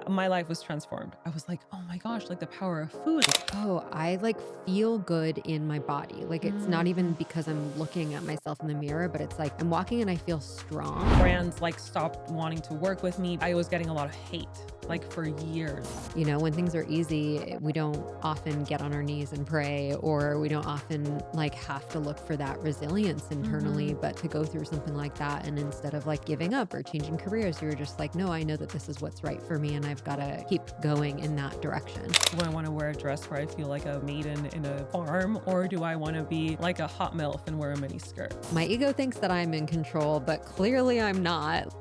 my life was transformed. I was like, oh my gosh, like the power of food. Oh, I like feel good in my body. Like it's not even Mhm. because I'm looking at myself in the mirror, but it's like I'm walking and I feel strong. Brands like stopped wanting to work with me. I was getting a lot of hate like for years. You know, when things are easy, we don't often get on our knees and pray, or we don't often like have to look for that resilience internally. But to go through something like that, and instead of like giving up or changing careers, you're just like, no, I know that this is what's right for me and I've got to keep going in that direction. Do I want to wear a dress where I feel like a maiden in a farm, or do I want to be like a hot MILF and wear a mini skirt? My ego thinks that I'm in control, but clearly I'm not.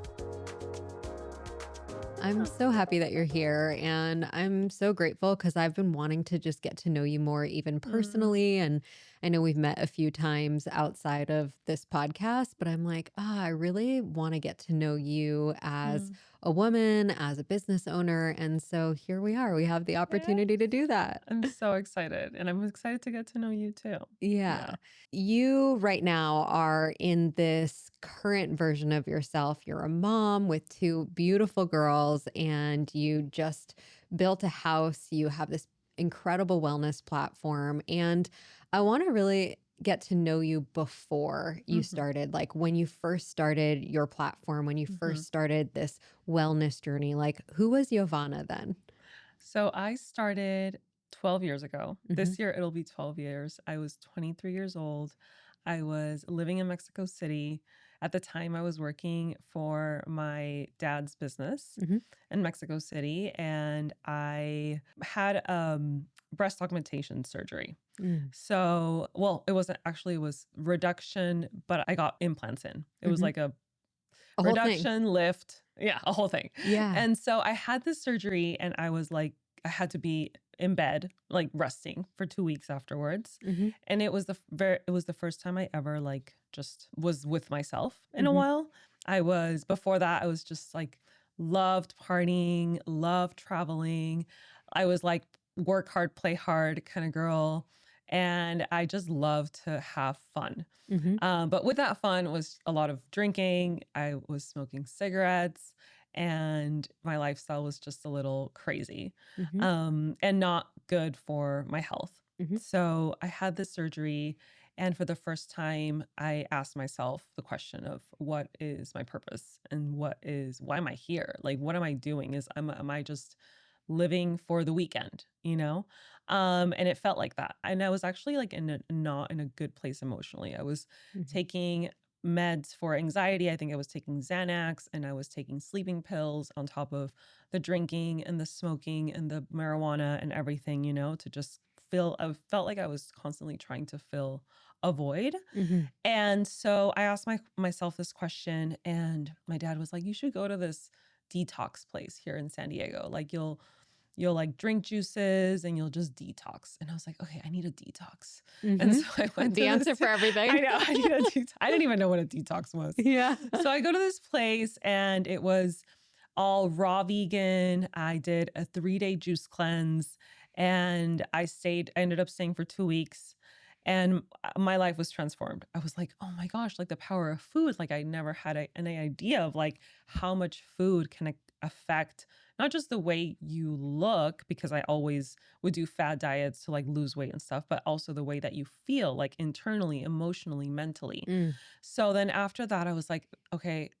I'm so happy that you're here, and I'm so grateful because I've been wanting to just get to know you more, even Mm. personally. And I know we've met a few times outside of this podcast, but I'm like, I really want to get to know you as Mm. a woman, as a business owner. And so here we are. We have the Yeah. opportunity to do that. I'm so excited, and I'm excited to get to know you too. Yeah. Yeah. You right now are in this current version of yourself. You're a mom with two beautiful girls, and you just built a house. You have this incredible wellness platform. And I want to really get to know you before you Hmm. started, like when you first started your platform, when you Hmm. first started this wellness journey. Like, who was Yovana then? So I started 12 years ago. Hmm. This year it'll be 12 years. I was 23 years old. I was living in Mexico City. At the time, I was working for my dad's business Hmm. in Mexico City, and I had breast augmentation surgery. Mm. So, well, it wasn't actually, it was reduction, but I got implants in. It was Hmm. like a A whole thing. reduction, lift, yeah, a whole thing. Yeah. And so I had this surgery and I was like, I had to be in bed, like resting for 2 weeks afterwards. Hmm. And it was the first time I ever like just was with myself in a Hmm. while. Before that, I was just like loved partying, loved traveling. I was like work hard, play hard kind of girl. And I just love to have fun. Hmm. But with that fun was a lot of drinking. I was smoking cigarettes, and my lifestyle was just a little crazy, Hmm. and not good for my health. Hmm. So I had this surgery, and for the first time, I asked myself the question of what is my purpose and why am I here? Like, what am I doing? Am I just living for the weekend, you know? And it felt like that. And I was actually like not in a good place emotionally. I was Hmm. taking meds for anxiety. I think I was taking Xanax, and I was taking sleeping pills on top of the drinking and the smoking and the marijuana and everything, to just I felt like I was constantly trying to fill a void. Hmm. And so I asked myself this question, and my dad was like, "You should go to this detox place here in San Diego. Like you'll like drink juices and you'll just detox." And I was like, "Okay, I need a detox." And Hmm. so I went The to this answer for everything. I know, I need a detox. I didn't even know what a detox was. Yeah. So I go to this place and it was all raw vegan. I did a 3-day juice cleanse, and I ended up staying for 2 weeks, and my life was transformed. I was like, "Oh my gosh, like the power of food." Like I never had any idea of like how much food can affect not just the way you look, because I always would do fad diets to like lose weight and stuff, but also the way that you feel like internally, emotionally, mentally. Mm. So then after that, I was like, okay,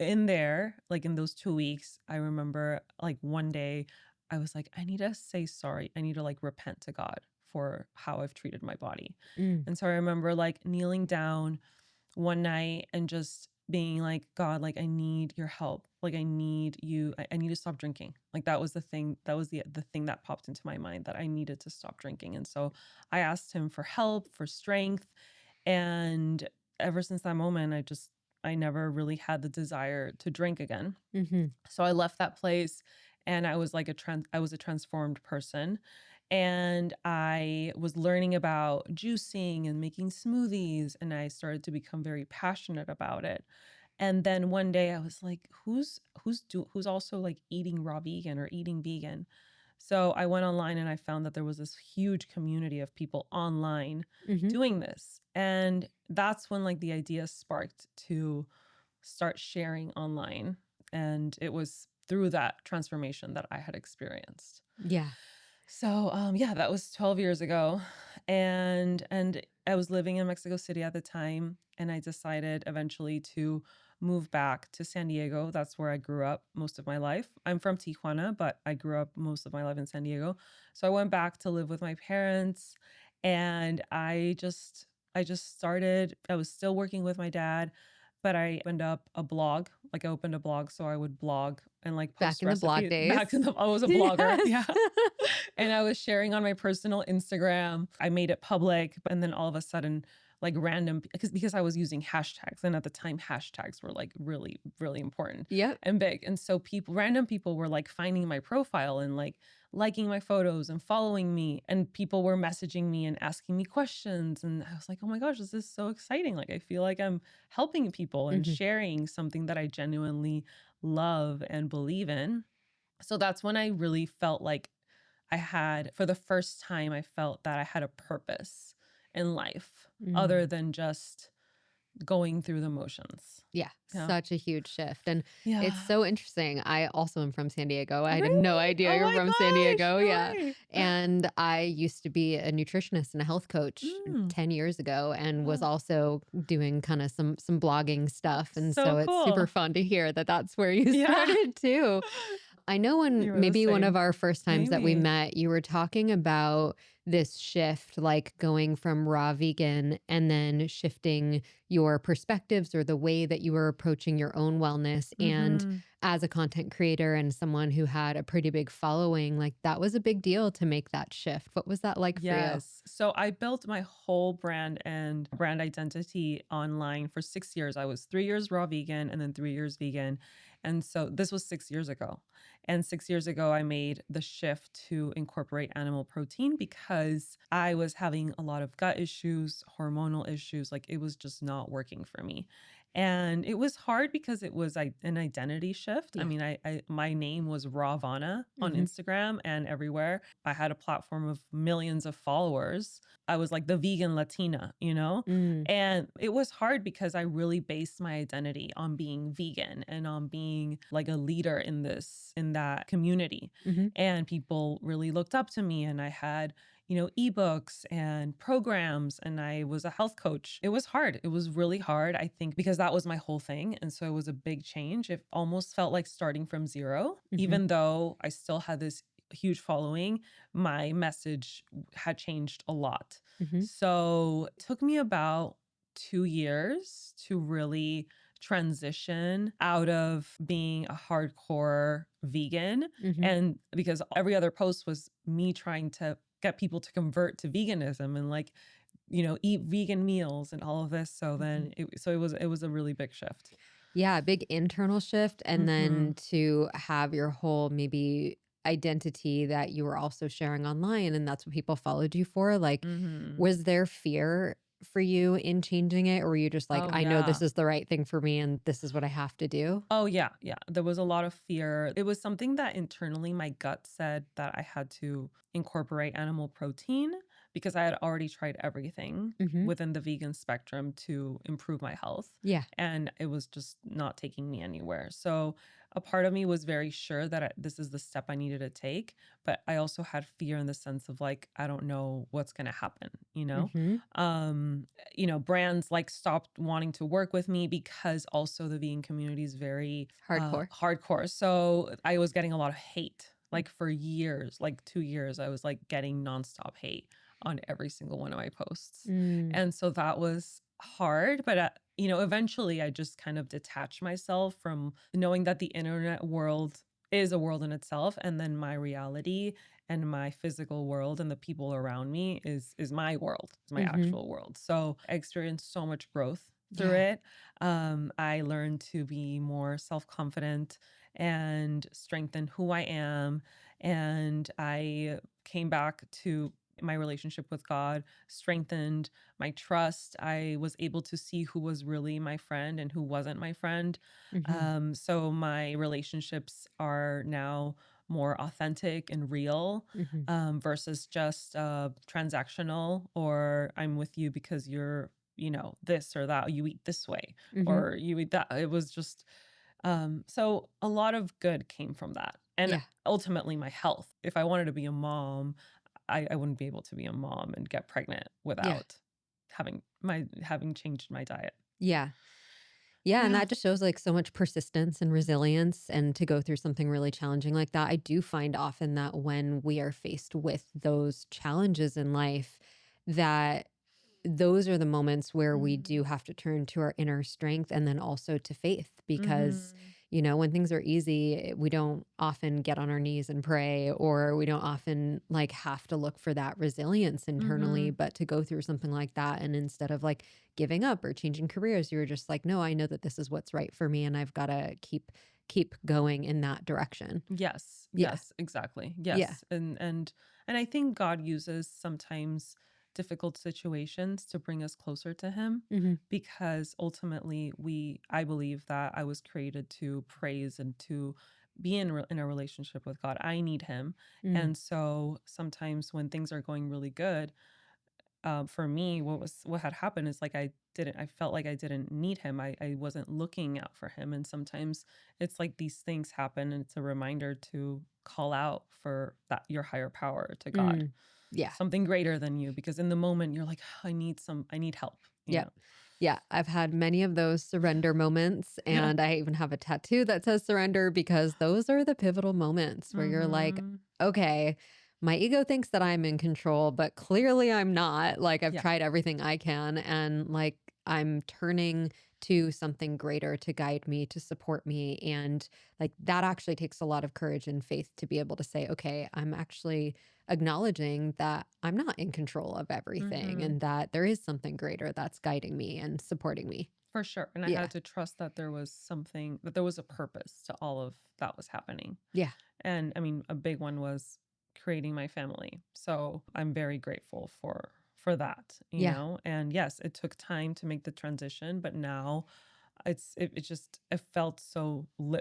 in there, like in those 2 weeks, I remember like one day, I was like, I need to say sorry. I need to like repent to God for how I've treated my body. Mm. And so I remember like kneeling down one night and just being like, God, like I need your help. Like I need you. I need to stop drinking. Like that was the thing. That was the thing that popped into my mind, that I needed to stop drinking. And so I asked him for help, for strength. And ever since that moment, I never really had the desire to drink again. Mhm. So I left that place, and I was a transformed person, and I was learning about juicing and making smoothies, and I started to become very passionate about it. And then one day I was like, who's also like eating raw vegan or eating vegan? So I went online and I found that there was this huge community of people online Mhm. doing this. And that's when like the idea sparked to start sharing online. And it was through that transformation that I had experienced. Yeah. So, yeah, that was 12 years ago, and I was living in Mexico City at the time, and I decided eventually to move back to San Diego. That's where I grew up most of my life. I'm from Tijuana, but I grew up most of my life in San Diego. So I went back to live with my parents, and I just started. I was still working with my dad, but I opened up a blog. Like I opened a blog so I would blog and like Back post in the blog recipes. Back days. in the I was a blogger. Yes. Yeah. And I was sharing on my personal Instagram. I made it public, and then all of a sudden, like random because I was using hashtags, and at the time hashtags were like really really important Yep. and big. And so random people were like finding my profile and like liking my photos and following me, and people were messaging me and asking me questions, and I was like, "Oh my gosh, this is so exciting." Like I feel like I'm helping people and Mhm. sharing something that I genuinely love and believe in. So that's when I really felt like for the first time, I felt that I had a purpose in life other Mm. than just going through the motions. Yeah, Yeah. such a huge shift. And it's Yeah. so interesting. I also am from San Diego. I had no Really? idea Oh you're my from San gosh. Diego. No Yeah. way. And I used to be a nutritionist and a health coach Mm. 10 years ago and was Oh, also doing kind of some blogging stuff. And so so it's super cool. fun to hear that that's where you Yeah. started too. I know when You were the maybe one of same. our first times that we Maybe. met, you were talking about this shift, like going from raw vegan and then shifting your perspectives or the way that you were approaching your own wellness. And Mhm. as a content creator and someone who had a pretty big following, like that was a big deal to make that shift. What was that like for you? Yes. So I built my whole brand and brand identity online for 6 years. I was 3 years raw vegan and then 3 years vegan. And so this was 6 years ago. And 6 years ago, I made the shift to incorporate animal protein because I was having a lot of gut issues, hormonal issues. Like it was just not working for me. And it was hard because it was an identity shift. I Yeah. mean, my name was Ravana on Hmm. Instagram and everywhere. I had a platform of millions of followers. I was like the vegan Latina, you know? Mm, And it was hard because I really based my identity on being vegan and on being like a leader in that community. hmm. And people really looked up to me, and I had, ebooks and programs, and I was a health coach. It was hard. It was really hard, I think, because that was my whole thing. And so it was a big change. It almost felt like starting from zero, Hmm. even though I still had this huge following. My message had changed a lot. Hmm. So it took me about 2 years to really transition out of being a hardcore vegan. Hmm. And because every other post was me trying to get people to convert to veganism and like, eat vegan meals and all of this. So Hmm. then it was a really big shift. Yeah, big internal shift. And then Mhm. to have your whole maybe identity that you were also sharing online, and that's what people followed you for. Like, Mhm. was there fear for you in changing it? Or were you just like, Oh I know this yeah. is the right thing for me and this is what I have to do? Oh, yeah, yeah. There was a lot of fear. It was something that internally my gut said that I had to incorporate animal protein because I had already tried everything Hmm. within the vegan spectrum to improve my health. Yeah. And it was just not taking me anywhere. So a part of me was very sure that this is the step I needed to take. But I also had fear in the sense of like, I don't know what's going to happen, you know? Hmm. Um, brands like stopped wanting to work with me because also the vegan community is very Hardcore. hardcore. So I was getting a lot of hate. Like for years, like 2 years, I was like getting nonstop hate on every single one of my posts. Mm. And so that was hard. But, eventually I just kind of detached myself from knowing that the internet world is a world in itself. And then my reality and my physical world and the people around me is my world, is my Hmm. actual world. So I experienced so much growth through Yeah. it. I learned to be more self-confident and strengthen who I am. And I came back to my relationship with God, strengthened my trust. I was able to see who was really my friend and who wasn't my friend. Hmm. So my relationships are now more authentic and real, Hmm. versus just transactional, or I'm with you because you're, this or that, you eat this way Hmm. or you eat that. It was just So a lot of good came from that. And Yeah. ultimately my health. If I wanted to be a mom, I wouldn't be able to be a mom and get pregnant Yeah. without having changed my diet. Yeah. Yeah, and Yeah. that just shows like so much persistence and resilience and to go through something really challenging like that. I do find often that when we are faced with those challenges in life, that those are the moments where we do Mm. have to turn to our inner strength and then also to faith because Mhm. when things are easy we don't often get on our knees and pray, or we don't often like have to look for that resilience internally, Mhm. but to go through something like that and instead of like giving up or changing careers, you're just like, no, I know that this is what's right for me and I've got to keep going in that direction. Yes. Yeah. Yes, exactly. Yeah. Yes. And I think God uses sometimes difficult situations to bring us closer to him, Hmm. because ultimately I believe that I was created to praise and to be in a relationship with God. I need him. Mm. And so sometimes when things are going really good, for me, what had happened is like I felt like I didn't need him. I wasn't looking out for him. And sometimes it's like these things happen and it's a reminder to call out for that your higher power, to God, Mm. Yeah. something greater than you, because in the moment you're like, I need help, you Yep. know. Yeah, I've had many of those surrender moments, Yeah. and I even have a tattoo that says surrender because those are the pivotal moments where you're like, Mhm. okay, my ego thinks that I'm in control, but clearly I'm not. Like, I've Yeah. tried everything I can, and like, I'm turning to something greater to guide me, to support me. And like, that actually takes a lot of courage and faith to be able to say, okay, I'm actually acknowledging that I'm not in control of everything Mhm. and that there is something greater that's guiding me and supporting me. For sure. And I Yeah. had to trust that there was a purpose to all of that was happening. Yeah. And I mean, a big one was creating my family. So I'm very grateful for that, you Yeah. know? And yes, it took time to make the transition, but now it felt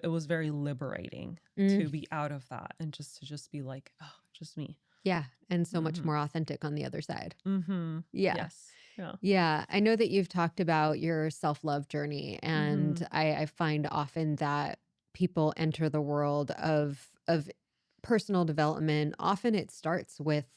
it was very liberating Mm, to be out of that and just to just be like, oh, just me. yeah. And so much Mhm. more authentic on the other side. Mhm. Yeah. Yes. Yeah. Yeah. I know that you've talked about your self love journey. And Mhm. I find often that people enter the world of personal development. Often it starts with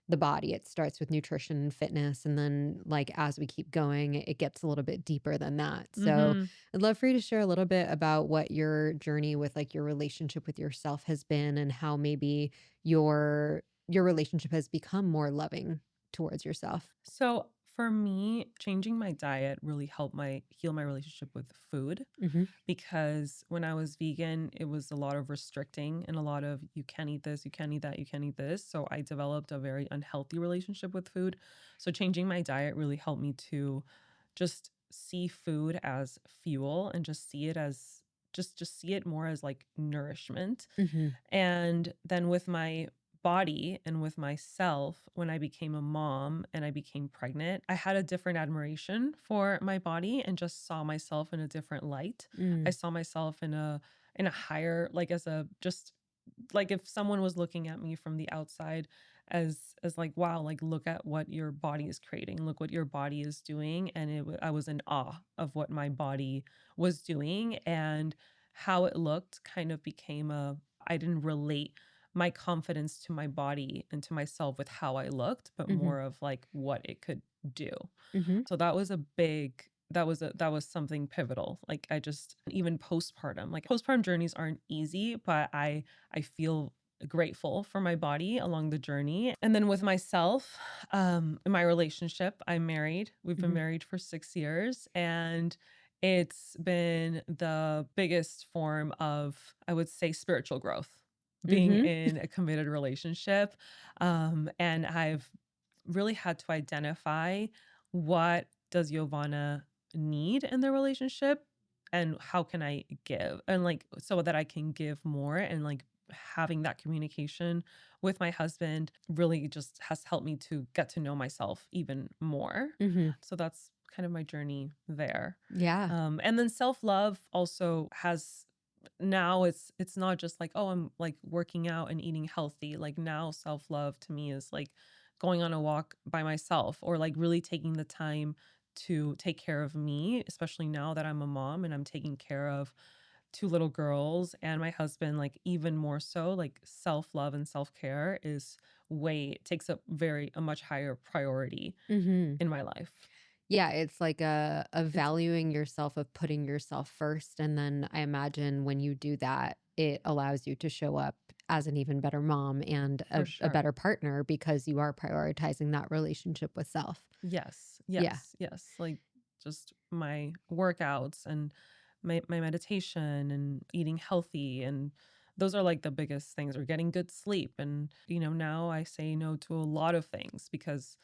the body. It starts with nutrition and fitness. And then like as we keep going, it gets a little bit deeper than that. So Mhm. I'd love for you to share a little bit about what your journey with like your relationship with yourself has been and how maybe your relationship has become more loving towards yourself. So for me, changing my diet really helped my heal my relationship with food, Mhm. because when I was vegan, it was a lot of restricting and a lot of you can't eat this, you can't eat that, you can't eat this. So I developed a very unhealthy relationship with food. So changing my diet really helped me to just see food as fuel and just see it as just see it more as like nourishment. Mhm. And then with my body and with myself, when I became a mom and I became pregnant, I had a different admiration for my body and just saw myself in a different light. I Mm. saw myself in a higher, like, as a just like if someone was looking at me from the outside as like, wow, like look at what your body is creating, look what your body is doing. And I was in awe of what my body was doing, and how it looked kind of became a I didn't relate my confidence to my body and to myself with how I looked, but Mhm. more of like what it could do. Mhm. So that was a big that was something pivotal. Like I just even postpartum, like postpartum journeys aren't easy, but I feel grateful for my body along the journey. And then with myself, in my relationship, I'm married. We've been Mhm. married for 6 years, and it's been the biggest form of, I would say, spiritual growth, being Mhm. in a committed relationship. And I've really had to identify, what does Yovana need in the relationship, and how can I give, and like so that I can give more, and like having that communication with my husband really just has helped me to get to know myself even more. Mhm. So that's kind of my journey there. Yeah. And then self-love also has, now it's not just like, oh, I'm like working out and eating healthy. Like now self-love to me is like going on a walk by myself, or like really taking the time to take care of me, especially now that I'm a mom and I'm taking care of 2 little girls and my husband, like, even more so, like, self-love and self-care is way takes a much higher priority Mhm. in my life. Yeah, it's like a It's valuing yourself, of putting yourself first, and then I imagine when you do that, it allows you to show up as an even better mom and for a sure. better partner because you are prioritizing that relationship with self. Yes, Yeah. yes, yes. Like just my workouts and my meditation and eating healthy and those are like the biggest things or getting good sleep and now I say no to a lot of things because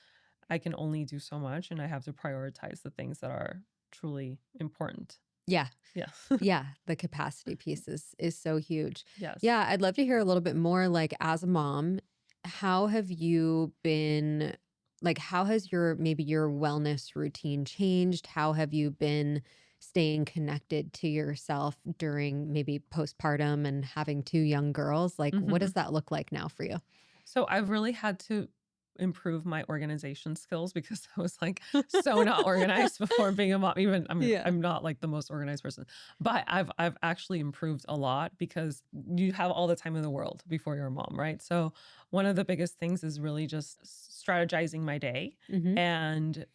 I can only do so much and I have to prioritize the things that are truly important. Yeah. Yeah. Yeah, the capacity piece is so huge. Yes. Yeah, I'd love to hear a little bit more, like, as a mom, how have you been, like, how has your maybe your wellness routine changed? How have you been staying connected to yourself during maybe postpartum and having 2 young girls? Like, what Mhm. does that look like now for you? So I've really had to improve my organization skills because I was like so not organized before being a mom. Even I mean, Yeah. I'm not like the most organized person, but I've actually improved a lot because you have all the time in the world before you're a mom, right? So one of the biggest things is really just strategizing my day. Mhm. And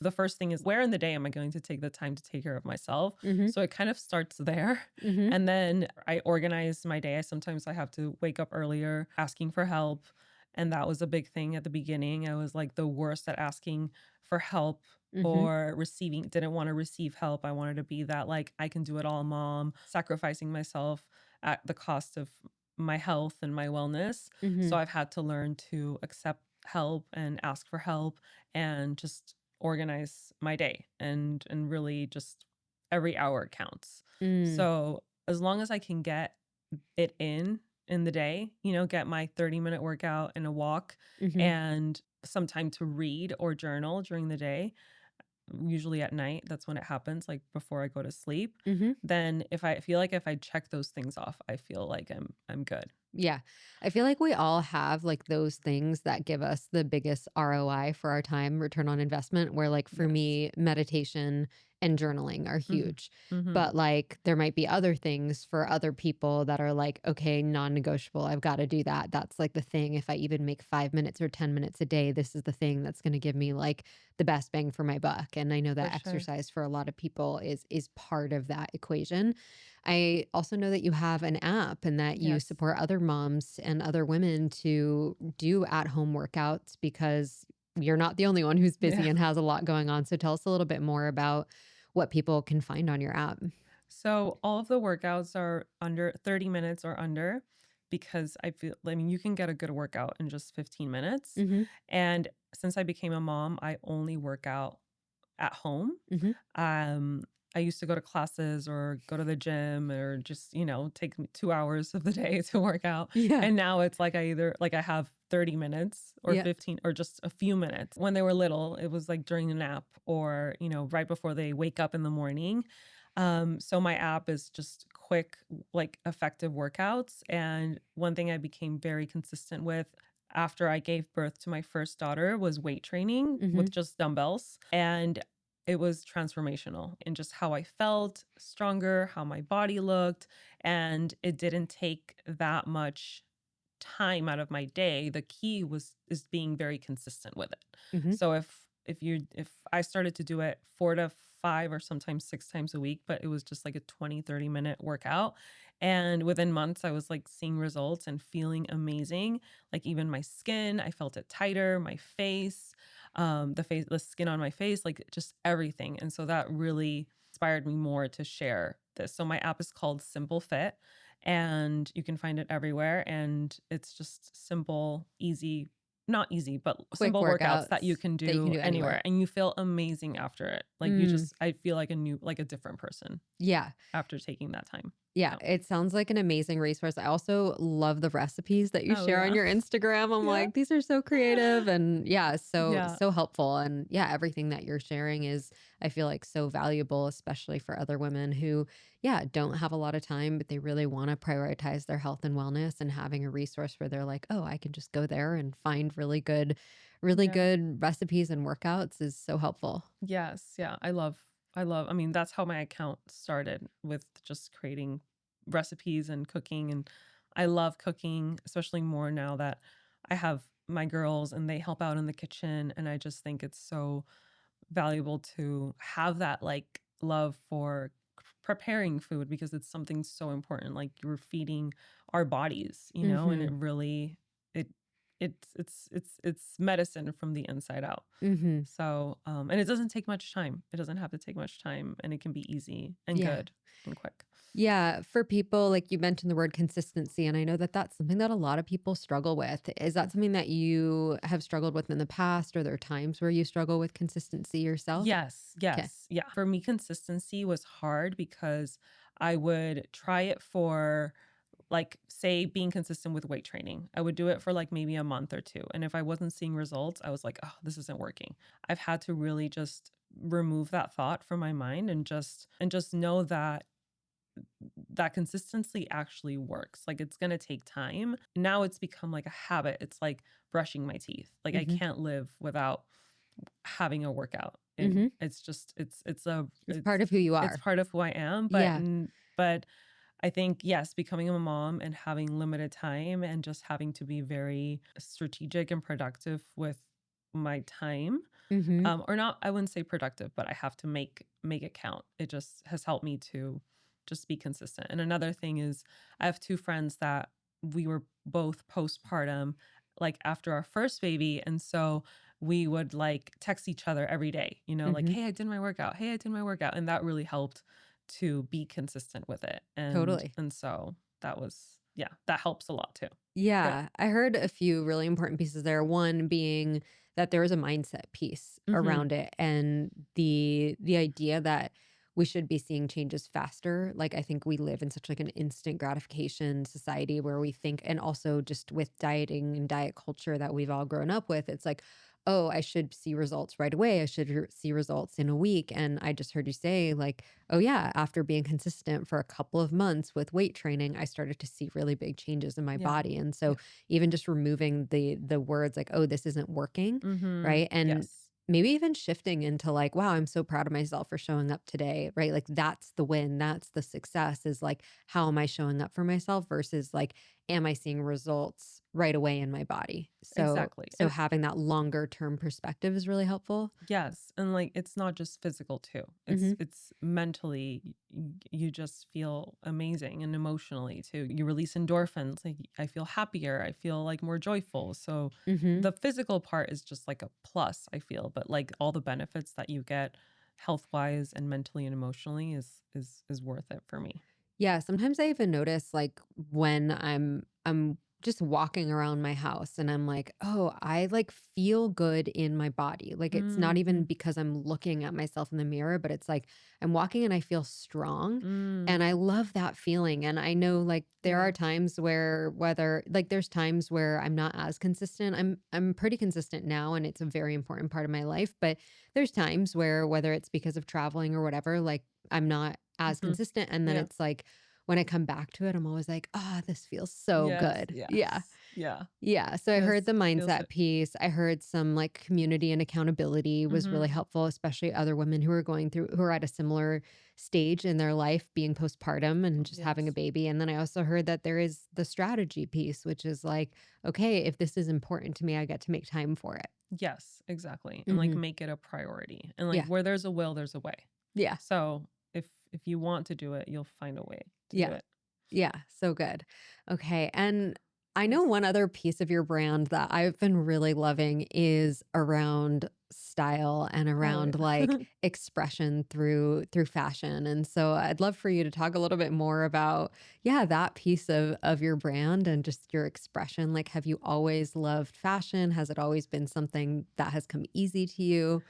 the first thing is where in the day am I going to take the time to take care of myself? Mhm. So it kind of starts there. Mhm. And then I organize my day. Sometimes I have to wake up earlier, asking for help. And that was a big thing at the beginning. I was like the worst at asking for help Mhm. or didn't want to receive help. I wanted to be that like I can do it all mom, sacrificing myself at the cost of my health and my wellness. So Mhm. I've had to learn to accept help and ask for help and just organize my day and really just every hour counts. Mm. So as long as I can get it in the day, get my 30-minute workout and a walk Mhm. and some time to read or journal during the day, usually at night, that's when it happens, like before I go to sleep. Mhm. Then if I check those things off, I feel like I'm good. Yeah. I feel like we all have like those things that give us the biggest ROI for our time, return on investment, where like for Yes. me, meditation and journaling are Mhm. huge. Mhm. But like there might be other things for other people that are like, okay, non negotiable. I've got to do that. That's like the thing. If I even make 5 minutes or 10 minutes a day, this is the thing that's going to give me like the best bang for my buck. And I know For that sure. exercise for a lot of people is part of that equation. I also know that you have an app and that you Yes. support other moms and other women to do at home workouts because you're not the only one who's Yeah. busy and has a lot going on. So tell us a little bit more about what people can find on your app. So all of the workouts are under 30 minutes or under because I mean, you can get a good workout in just 15 minutes. Hmm. And since I became a mom, I only work out at home. Hmm. Um, I used to go to classes or go to the gym or just, take me 2 hours of the day to work out. Yeah. And now it's like I have 30 minutes or Yeah. 15 or just a few minutes. When they were little, it was like during a nap or, right before they wake up in the morning. So my app is just quick, like effective workouts. And one thing I became very consistent with after I gave birth to my first daughter was weight training Hmm. with just dumbbells. And it was transformational in just how I felt stronger, how my body looked. And it didn't take that much time out of my day. The key is being very consistent with it. Hmm. So if I started to do it 4 to 5 or sometimes 6 times a week, but it was just like a 20-30 minute workout. And within months, I was like seeing results and feeling amazing. Like even my skin, I felt it tighter, my face, the skin on my face, like just everything. And so that really inspired me more to share this. So my app is called Simple Fit and you can find it everywhere. And it's just simple, easy, not easy, but Quick simple workouts that you workouts can that you can do do anywhere. anywhere. And you feel amazing after it. Like Mm, I feel like like a different person yeah. after taking that time. Yeah, Yeah. it sounds like an amazing resource. I also love the recipes that you Oh, share on yeah. your Instagram. I'm Yeah. like, these are so creative and yeah, Yeah. so helpful. And yeah, everything that you're sharing is I feel like so valuable, especially for other women who, yeah, don't have a lot of time, but they really want to prioritize their health and wellness and having a resource where they're like, oh, I can just go there and find really Yeah. good recipes and workouts is so helpful. Yes. Yeah. I love, I mean, that's how my account started with just creating recipes and cooking. And I love cooking, especially more now that I have my girls and they help out in the kitchen. And I just think it's so valuable to have that like love for preparing food because it's something so important. Like you're feeding our bodies, and it Mhm. really it it's medicine from the inside out. Mhm. So and it doesn't take much time. It doesn't have to take much time and it can be easy and Yeah. good and quick. Yeah, for people, like you mentioned the word consistency, and I know that that's something that a lot of people struggle with. Is that something that you have struggled with in the past, or there are times where you struggle with consistency yourself? Yes, Okay. yes. Yeah. For me, consistency was hard because I would try it for, like, say, being consistent with weight training. I would do it for like maybe a month or two. And if I wasn't seeing results, I was like, oh, this isn't working. I've had to really just remove that thought from my mind and just know that consistency actually works. Like it's going to take time. Now it's become like a habit. It's like brushing my teeth. Like I Mhm. can't live without having a workout. And Mhm. it's just it's It's part of who you it's are. part of who I am, Yeah. but I think yes, becoming a mom and having limited time and just having to be very strategic and productive with my time, Mhm. or not, I wouldn't say productive, but I have to make it count. It just has helped me to just be consistent. And another thing is I have two friends that we were both postpartum, like after our first baby. And so we would like text each other every day, like, Mhm. hey, I did my workout. Hey, I did my workout. And that really helped to be consistent with it. And Totally. and so that was, yeah, that helps a lot too. Yeah. Yeah, I heard a few really important pieces there. One being that there is a mindset piece Hmm. around it, and the idea that we should be seeing changes faster. Like I think we live in such like an instant gratification society where we think, and also just with dieting and diet culture that we've all grown up with, it's like, oh, I should see results right away. I should see results in a week. And I just heard you say like, oh yeah, after being consistent for a couple of months with weight training, I started to see really big changes in my Yeah. body. And Yeah. so even just removing the words like, oh, this isn't working, right? And Yes. maybe even shifting into like, wow, I'm so proud of myself for showing up today, right? Like that's the win, that's the success, is like, how am I showing up for myself versus like, am I seeing results right away in my body? Exactly. So having that longer term perspective is really helpful. Yes, and, like, it's not just physical too. Mhm. It's mentally, you just feel amazing and emotionally too. You release endorphins, like, I feel happier, I feel, like, more joyful, so Mhm. the physical part is just, like, a plus, I feel, but, like, all the benefits that you get health-wise and mentally and emotionally is worth it for me. Yeah, sometimes I even notice like when I'm just walking around my house and I'm like, "Oh, I like feel good in my body." Like it's not even Mhm. because I'm looking at myself in the mirror, but it's like I'm walking and I feel strong. Mm. And I love that feeling. And I know like there are Yeah. times where whether like there's times where I'm not as consistent. I'm pretty consistent now and it's a very important part of my life, but there's times where whether it's because of traveling or whatever, like I'm not as Mhm. consistent. And then Yeah. it's like when I come back to it, I'm always like, "Ah, this feels so Yes, good." Yeah. yes. Yeah. Yeah. So I heard Yes, the it feels mindset it. piece. I heard some like community and accountability was really Mhm. helpful, especially other women who are at a similar stage in their life, being postpartum and just having a Yes. baby. And then I also heard that there is the strategy piece, which is like, okay, if this is important to me, I get to make time for it. Yes, exactly, and, like, Hmm. make it a priority, and, like, Yeah. where there's a will, there's a way. Yeah. So, if you want to do it, you'll find a way to do Yeah. it. Yeah, so good. Okay, and I know Yes. one other piece of your brand that I've been really loving is around style and Oh, around like yeah. expression through fashion. And so I'd love for you to talk a little bit more about yeah, that piece of your brand and just your expression. Like have you always loved fashion? Has it always been something that has come easy to you?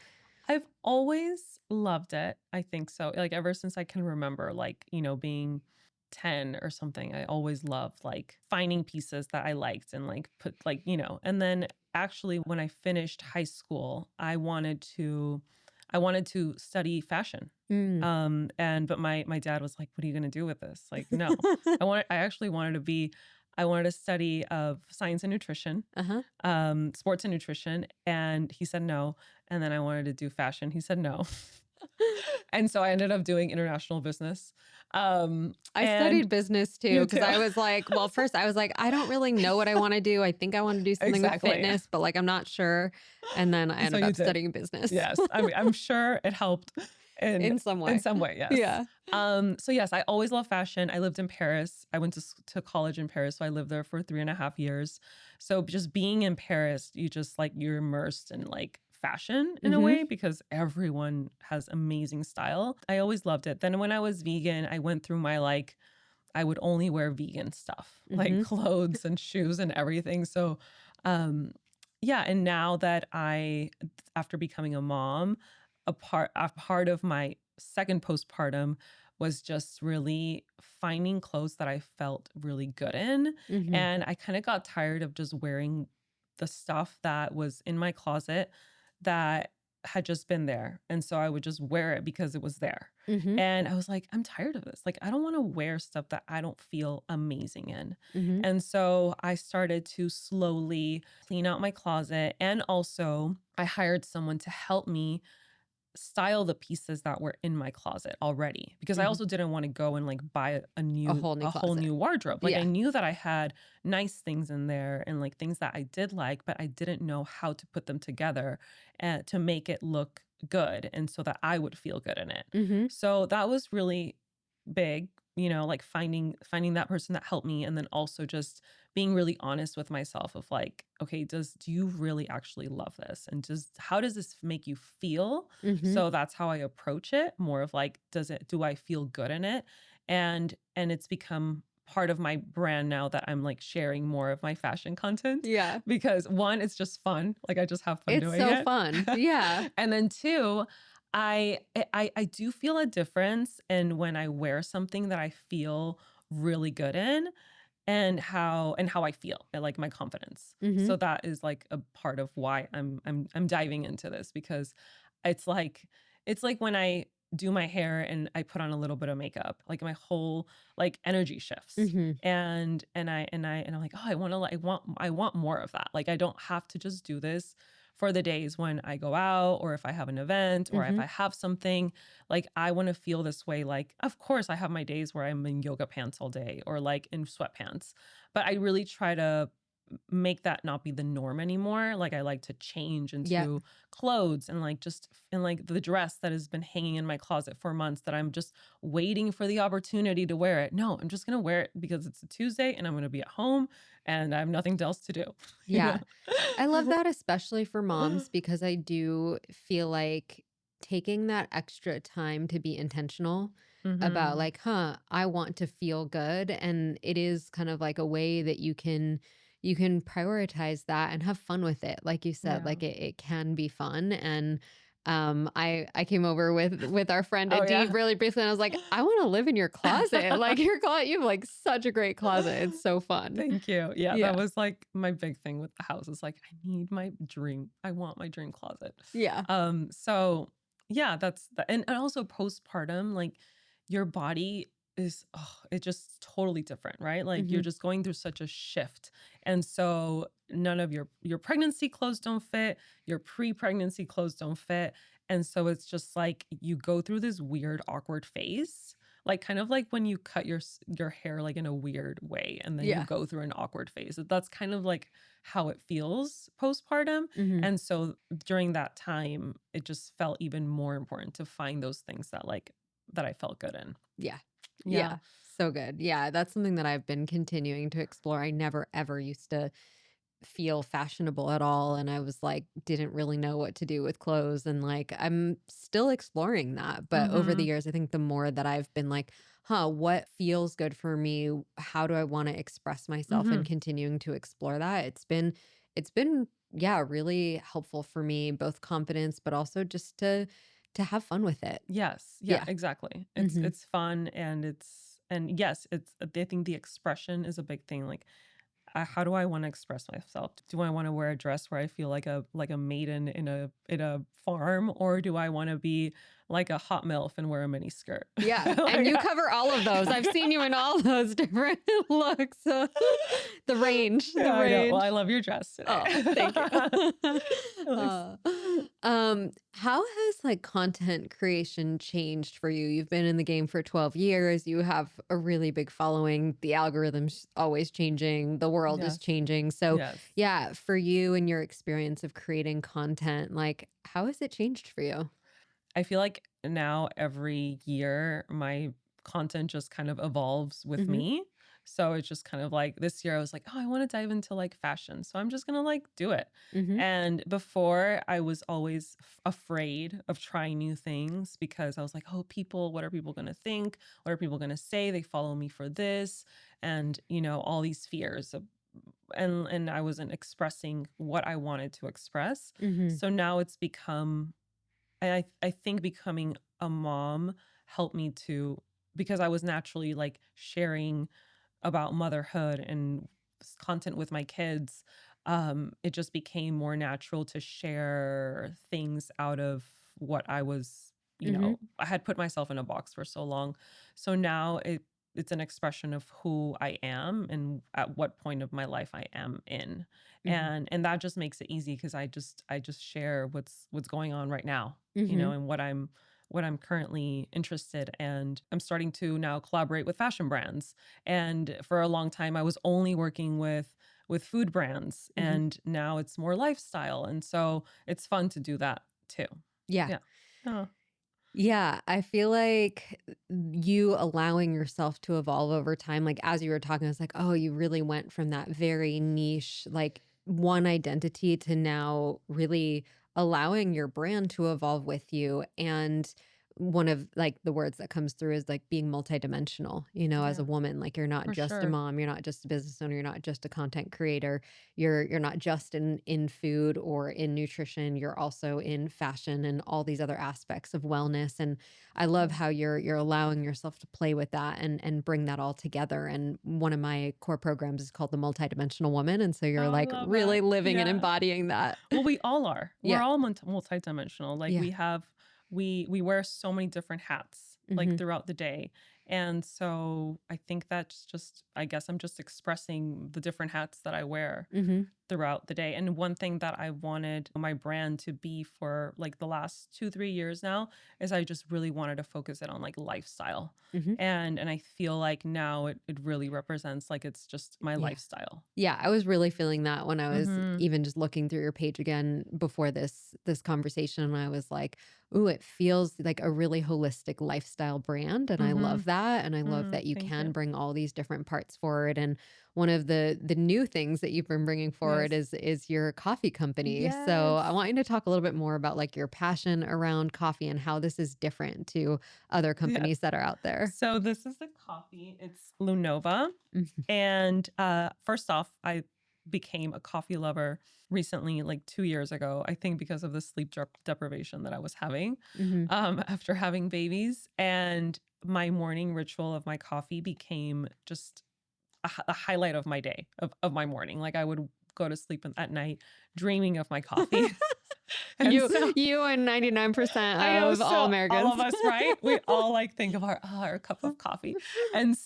I've always loved it, I think so, like, ever since I can remember, like, being 10 or something, I always loved, like, finding pieces that I liked and, like, put like, and then actually when I finished high school, I wanted to study fashion. Mm. And but my dad was like, "What are you gonna do with this?" Like, "No." I actually I wanted to study of science and nutrition, Uh-huh. sports and nutrition, and he said no. And then I wanted to do fashion. He said no. And so I ended up doing international business. I And studied business too you because too. I was like, well, first I was like, I don't really know what I want to do. I think I want to do something with Exactly. fitness, but like I'm not sure. And then I So ended you up did. studying business Yes. I mean, I'm sure it helped in in some in way. some way, yes. Yeah. So yes, I always love fashion. I lived in Paris. I went to college in Paris, so I lived there for 3.5 years. So just being in Paris, you just like you're immersed in like fashion in a Hmm. way because everyone has amazing style. I always loved it. Then when I was vegan, I went through my like I would only wear vegan stuff, like Hmm. clothes and shoes and everything. So, um, yeah. And now that after becoming a mom, a part of my second postpartum was just really finding clothes that I felt really good in. Hmm. And I kind of got tired of just wearing the stuff that was in my closet that had just been there. And so I would just wear it because it was there. Hmm. And I was like, I'm tired of this. Like, I don't want to wear stuff that I don't feel amazing in. Hmm. And so I started to slowly clean out my closet. And also, I hired someone to help me style the pieces that were in my closet already because I Hmm. also didn't want to go and like buy A whole new a whole closet. new wardrobe. Like I Yeah. knew that I had nice things in there and like things that I did like, but I didn't know how to put them together and to make it look good and so that I would feel good in it. Hmm. So that was really big, like finding that person that helped me and then also just being really honest with myself of like, okay, do you really actually love this? And just how does this make you feel? Hmm. So that's how I approach it, more of like, do I feel good in it? And it's become part of my brand now that I'm like sharing more of my fashion content Yeah. because one, it's just fun. Like I just have fun It's doing so it. fun. Yeah. And then two, I do feel a difference in when I wear something that I feel really good in and how I feel, and like my confidence. Hmm. So that is like a part of why I'm diving into this because it's like it's like when I do my hair and I put on a little bit of makeup, like my whole like energy shifts. Hmm. And I'm like, oh, I want more of that. Like I don't have to just do this for the days when I go out or if I have an event or if Hmm. I have something like, I want to feel this way. Like, of course, I have my days where I'm in yoga pants all day or like in sweatpants, but I really try to make that not be the norm anymore. Like, I like to change Yep. into clothes and like just in like the dress that has been hanging in my closet for months that I'm just waiting for the opportunity to wear it. No, I'm just going to wear it because it's a Tuesday and I'm going to be at home and I have nothing else to do, you Yeah. I love know? that, especially for moms, because I do feel like taking that extra time to be intentional about, Mhm. like, I want to feel good. And it is kind of like a way that you can prioritize that and have fun with it. Like you said, Yeah. like it can be fun. And I came over with our friend Oh, Adi yeah. really briefly, and I was like, I want to live in your closet. Like your closet, you have like such a great closet. It's so fun. Thank you. Yeah, that Yeah. was like my big thing with the house is like I want my dream closet. Yeah. So yeah, that's the and also postpartum, like your body is it's just totally different, right? Like you're Hmm. just going through such a shift. And so none of your pregnancy clothes don't fit, your pre-pregnancy clothes don't fit. And so it's just like you go through this weird awkward phase like, kind of like when you cut your hair, like, in a weird way, and then you Yeah. go through an awkward phase. That's kind of like how it feels postpartum, Hmm. and so during that time, it just felt even more important to find those things that I felt good in. Yeah. Yeah. Yeah. So good. Yeah. That's something that I've been continuing to explore. I never ever used to feel fashionable at all. And I was like, didn't really know what to do with clothes. And like, I'm still exploring that. But over the Mhm. years, I think the more that I've been like, what feels good for me? How do I want to express myself and Mhm. continuing to explore that? It's been, yeah, really helpful for me, both confidence, but also just to have fun with it. Yes. Yeah, Yeah. exactly. It's Hmm. it's fun and yes, I think the expression is a big thing, like how do I want to express myself? Do I want to wear a dress where I feel like a maiden in a farm, or do I want to be like a hot MILF and wear a mini skirt. Yeah, and Like, you cover all of those. I've seen you in all those different looks. The range, the yeah, I know. Well, range. I love your dress today. Oh, thank you. Thanks. How has like content creation changed for you? You've been in the game for 12 years. You have a really big following. The algorithm's always changing. The world is Yes. changing. So, Yes. yeah, for you and your experience of creating content, like how has it changed for you? I feel like now every year my content just kind of evolves with Mhm. me. So it's just kind of like this year I was like, oh, I want to dive into like fashion. So I'm just going to like do it. Mhm. And before I was always afraid of trying new things because I was like, oh, people, what are people going to think? What are people going to say? They follow me for this. And, all these fears and I wasn't expressing what I wanted to express. Mhm. So now it's become I think becoming a mom helped me to because I was naturally like sharing about motherhood and content with my kids. It just became more natural to share things out of what I was, Mhm. I had put myself in a box for so long. So now it's an expression of who I am and at what point of my life I am in. Mhm. And that just makes it easy because I just share what's going on right now, Mhm. and what I'm currently interested, and I'm starting to now collaborate with fashion brands. And for a long time I was only working with food brands, Mhm. and now it's more lifestyle, and so it's fun to do that too. Yeah. Yeah. Oh, Yeah, I feel like you allowing yourself to evolve over time, like as you were talking, I was like, oh, you really went from that very niche, like one identity to now really allowing your brand to evolve with you. And one of like the words that comes through is like being multidimensional, as a yeah, woman, like you're not for just a sure. mom, you're not just a business owner, you're not just a content creator, you're not just in food or in nutrition, you're also in fashion and all these other aspects of wellness. And I love Yeah. how you're allowing yourself to play with that and bring that all together. And one of my core programs is called the multidimensional woman, and so Oh, you're I like love really that. living and Yeah. embodying that. Well, we all are. We're Yeah. all multidimensional. Like Yeah. we wear so many different hats like Mhm. throughout the day. And so I think that's just I guess I'm just expressing the different hats that I wear Mhm. throughout the day. And one thing that I wanted my brand to be for like the last 2, 3 years now is I just really wanted to focus it on like lifestyle. Mhm. And I feel like now it really represents like it's just my Yeah. lifestyle. Yeah, I was really feeling that when I was Mhm. even just looking through your page again before this conversation, and I was like, "Ooh, it feels like a really holistic lifestyle brand," and I love Mhm. that, and I love Mhm. that you Thank can you. bring all these different parts forward. And one of the new things that you've been bringing forward Yes. is your coffee company. So I Yes. want you to talk a little bit more about like your passion around coffee and how this is different to other Yes. companies that are out there. So this is the coffee. It's Lunova. And first off, I became a coffee lover recently, like 2 years ago, I think because of the sleep deprivation that I was having Mhm. after having babies. And my morning ritual of my coffee became just a highlight of my day, of my morning. Like I would go to sleep at night dreaming of my coffee. And You so you and 99% I know. of all So all Americans. of us, right? We all like think of our cup of coffee. And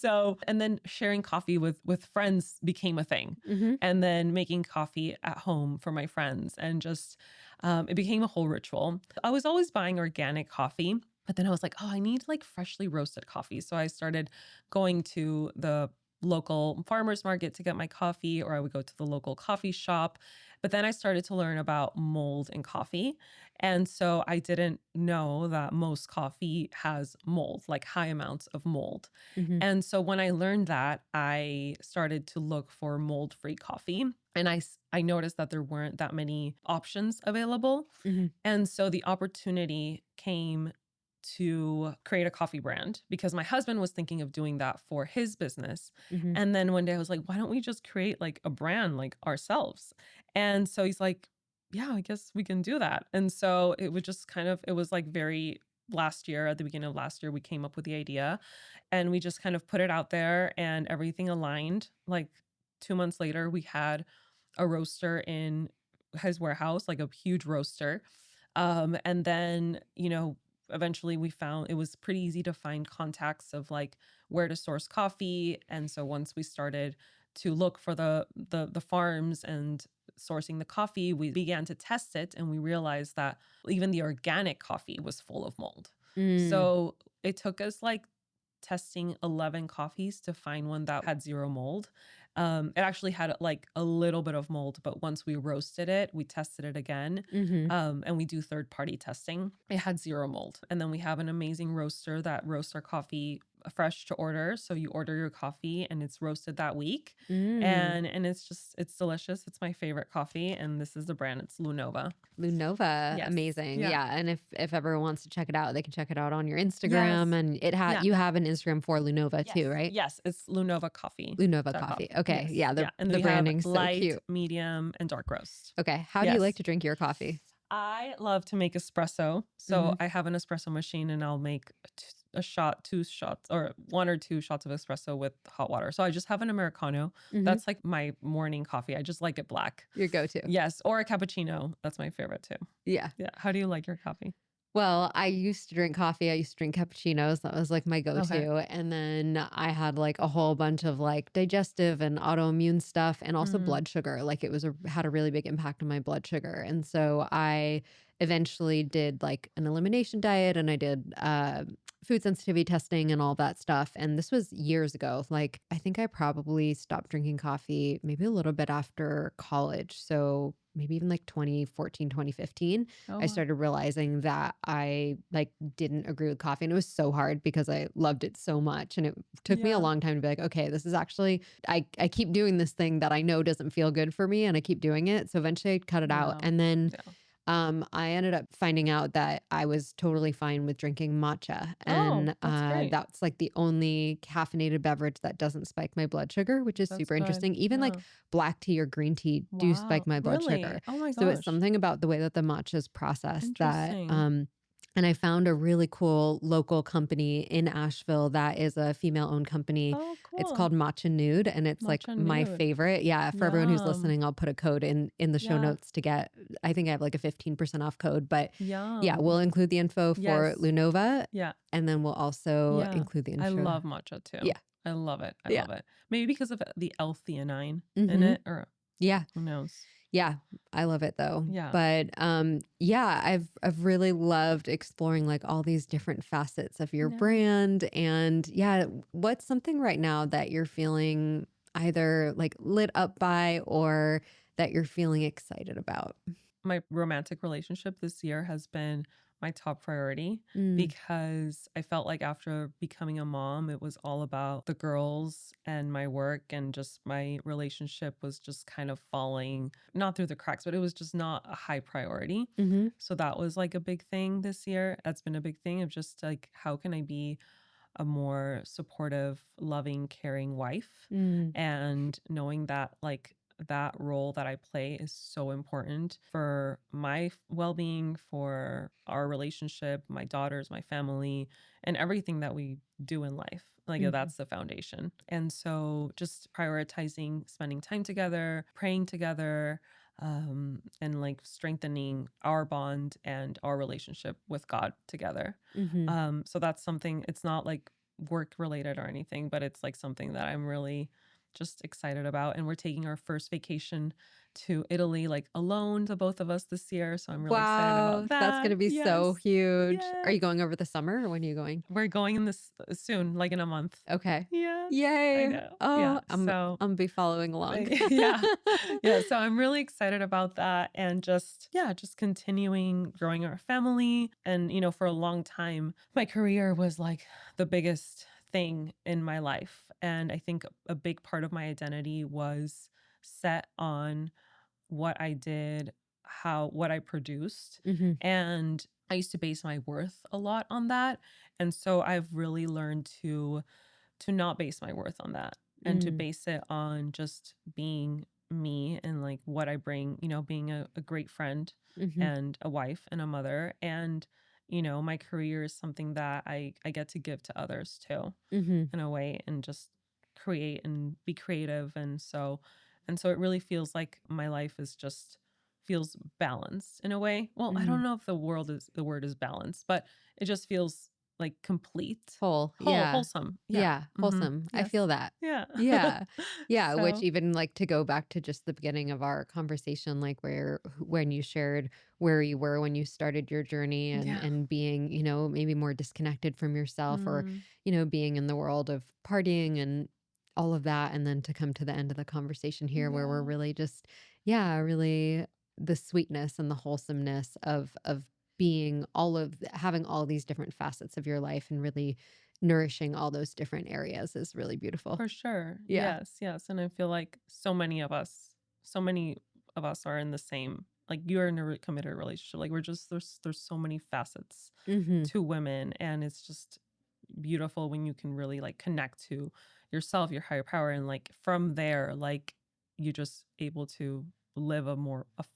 then sharing coffee with friends became a thing. Mhm. And then making coffee at home for my friends and just it became a whole ritual. I was always buying organic coffee, but then I was like, oh, I need like freshly roasted coffee. So I started going to the local farmers market to get my coffee, or I would go to the local coffee shop. But then I started to learn about mold in coffee. And so I didn't know that most coffee has mold, like high amounts of mold. Mhm. And so when I learned that, I started to look for mold-free coffee. And I noticed that there weren't that many options available. Mhm. And so the opportunity came to create a coffee brand because my husband was thinking of doing that for his business. Mhm. And then one day I was like, why don't we just create like a brand like ourselves? And so he's like, yeah, I guess we can do that. And so it was just it was like very last year, at the beginning of last year, we came up with the idea and we just kind of put it out there and everything aligned. Like 2 months later, we had a roaster in his warehouse, like a huge roaster. And then, eventually we found it was pretty easy to find contacts of like where to source coffee. And so once we started to look for the farms and sourcing the coffee, we began to test it and we realized that even the organic coffee was full of mold. Mm, So it took us like testing 11 coffees to find one that had zero mold. It actually had like a little bit of mold, but once we roasted it, we tested it again. mhm. And we do third party testing. It had zero mold. And then we have an amazing roaster that roasts our coffee fresh to order. So you order your coffee and it's roasted that week. Mm. And it's delicious. It's my favorite coffee. And this is the brand. It's Lunova. Lunova, Yes. amazing. Yeah. Yeah, and if everyone wants to check it out, they can check it out on your Yes. Instagram, and Yeah. you have an Instagram for Lunova Yes. too, right? Yes. It's Lunova Coffee. Lunova Dot com. coffee. Okay, Yes. yeah, Yeah. And the we have branding's so light, cute. medium, and dark roast. Okay, how do you like Yes. to drink your coffee? I love to make espresso. So Mhm. I have an espresso machine and I'll make a shot, two shots, or one or two shots of espresso with hot water. So I just have an Americano. Mhm. That's like my morning coffee. I just like it black. Your go-to. Yes. Or a cappuccino. That's my favorite too. Yeah. Yeah. How do you like your coffee? Well, I used to drink coffee. I used to drink cappuccinos. That was like my Okay. go-to. And then I had like a whole bunch of like digestive and autoimmune stuff and also Mm. blood sugar. Like it was had a really big impact on my blood sugar. And so I eventually did like an elimination diet and I did food sensitivity testing and all that stuff. And this was years ago. Like I think I probably stopped drinking coffee maybe a little bit after college. So maybe even like 2014, 2015. Oh, I wow. started realizing that I like didn't agree with coffee and it was so hard because I loved it so much and it took me a Yeah. long time to be like, okay, this is actually I keep doing this thing that I know doesn't feel good for me and I keep doing it. So eventually I cut it out Wow. and then Yeah. I ended up finding out that I was totally fine with drinking matcha. Oh, And that's great. that's like the only caffeinated beverage that doesn't spike my blood sugar, which is That's super good. interesting. Even like Yeah. black tea or green tea do spike Wow. my blood Really? sugar. Oh my So it's gosh. something about the way that the matcha is processed that Interesting. and I found a really cool local company in Asheville that is a female owned company. Oh, It's cool. called Matcha Nude and it's like Matcha my nude. favorite. Yeah, for everyone who's Yum. listening, I'll put a code in the show Yeah. notes to get I think I have like a 15% off code, but yeah, Yum. we'll include the info for Yes. Lunova Yeah. and then we'll also Yeah. include the I intro. love matcha too. Yeah. I love it. I Yeah. love it. Maybe because of the L-theanine in Mhm. it, or Yeah. who knows? Yeah, I love it though. Yeah. But yeah, I've really loved exploring like all these different facets of your Yeah. brand and yeah, what's something right now that you're feeling either like lit up by or that you're feeling excited about? My romantic relationship this year has been my top priority Mm, because I felt like after becoming a mom, it was all about the girls and my work, and just my relationship was just kind of falling, not through the cracks, but it was just not a high priority. mhm, So that was like a big thing this year. That's been a big thing of just like, how can I be a more supportive, loving, caring wife? mm, And knowing that like that role that I play is so important for my well-being, for our relationship, my daughters, my family, and everything that we do in life. Like mhm, that's the foundation. And so just prioritizing spending time together, praying together, and like strengthening our bond and our relationship with God together. mhm. So that's something, it's not like work related or anything, but it's like something that I'm really just excited about. And we're taking our first vacation to Italy, like alone, the both of us this year. So I'm really excited Wow, about that's that. gonna be so Yes. huge. Are you Yes. going over the summer or when are you going? We're going in this soon, like in a month. Okay. Yes. I Yay. know. Yeah. Oh, So I'm be following along. yeah. Yeah. So I'm really excited about that, and just, yeah, just continuing growing our family. And, for a long time, my career was like the biggest thing in my life. And I think a big part of my identity was set on what I did, what I produced. Mhm, And I used to base my worth a lot on that. And so I've really learned to not base my worth on that, and to mm, base it on just being me and like what I bring, being a great friend mhm, and a wife and a mother. And, my career is something that I get to give to others too, mhm. in a way, and just create and be creative. And so it really feels like my life is just feels balanced in a way. Well, I Mhm. don't know if the word is balanced, but it just feels like complete, Whole, yeah. wholesome. Yeah. Yeah, Mhm. wholesome. I Yes. feel that. Yeah. Yeah. Yeah, which So, even, like, to go back to just the beginning of our conversation, like, where when you shared where you were when you started your journey yeah. and being, maybe more disconnected from yourself or, Mm, being in the world of partying and all of that, and then to come to the end of the conversation here where we're yeah. really just yeah, really the sweetness and the wholesomeness of being having all these different facets of your life and really nourishing all those different areas is really beautiful. For sure. Yeah. Yes, yes, and I feel like so many of us are in the same, like, you're in a committed relationship. Like, we're just there's so many facets Mhm. to women, and it's just beautiful when you can really, like, connect to yourself, your higher power, and, like, from there, like, you just able to live a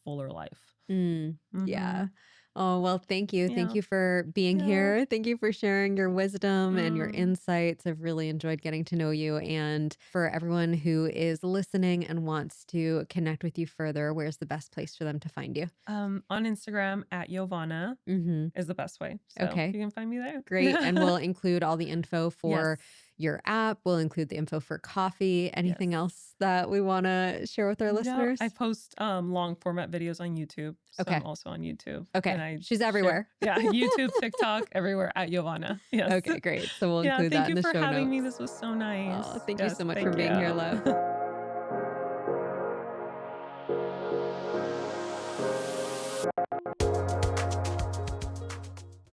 fuller life. Yeah. Mhm. Oh, well, thank you. Thank Yeah. you for being Yeah. here. Thank you for sharing your wisdom and your Mm. insights. I've really enjoyed getting to know you. And for everyone who is listening and wants to connect with you further, where's the best place for them to find you? On Instagram at Yovana Mm-hmm. is the best way, so Okay. you can find me there. Great. And we'll include all the info Yes. for your app. We'll include the info for coffee. Yes. Anything else that we want to share with our No, I listeners? post, long format videos on YouTube, so I'm Okay. also on YouTube, and Okay. I She's share everywhere. yeah, YouTube, TikTok, everywhere at Yovana. Yes. Okay, great. So we'll Yeah, include thank that in you the for show having me, notes. this was so Oh, nice. thank you Yes, so much for thank being here, you. love.